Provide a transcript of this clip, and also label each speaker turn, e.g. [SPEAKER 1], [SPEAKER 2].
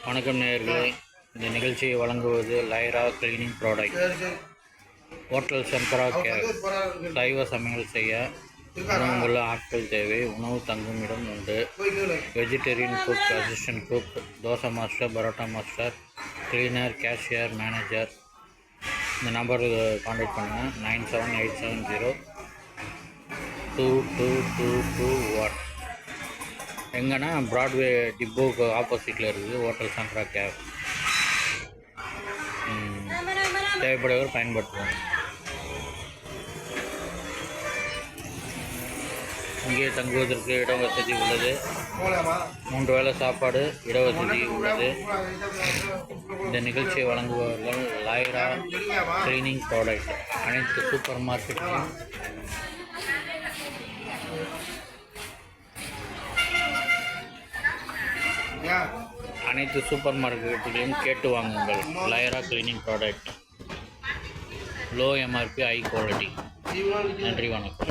[SPEAKER 1] வணக்கம் நேயர்களே, இந்த நிகழ்ச்சியை வழங்குவது லைரா கிளீனிங் ப்ராடக்ட். ஹோட்டல் சங்கரா கேப் சைவ சமையல் செய்ய உணவுள்ள ஆட்கள் தேவை. உணவு தங்கும் இடம் உண்டு. Vegetarian cook, assistant cook, dosa master, parotta master, cleaner, cashier, manager. இந்த நம்பருக்கு கான்டாக்ட் பண்ணுங்கள். 9787022221. எங்கன்னா ப்ராட்வே டிப்போக்கு ஆப்போசிட்டில் இருக்குது ஹோட்டல் சங்கரா கேப். தேவைப்படுவர் பயன்படுத்துவோம். இங்கே தங்குவதற்கு இட வசதி உள்ளது. 3 வேளை சாப்பாடு இட வசதி உள்ளது. இந்த நிகழ்ச்சியை வழங்குபவர்கள் லைரா கிளீனிங் ப்ராடக்ட். அனைத்து சூப்பர் மார்க்கெட்லையும் கேட்டு வாங்குங்கள். Lyra cleaning product. Low MRP, high quality. நன்றி, வணக்கம்.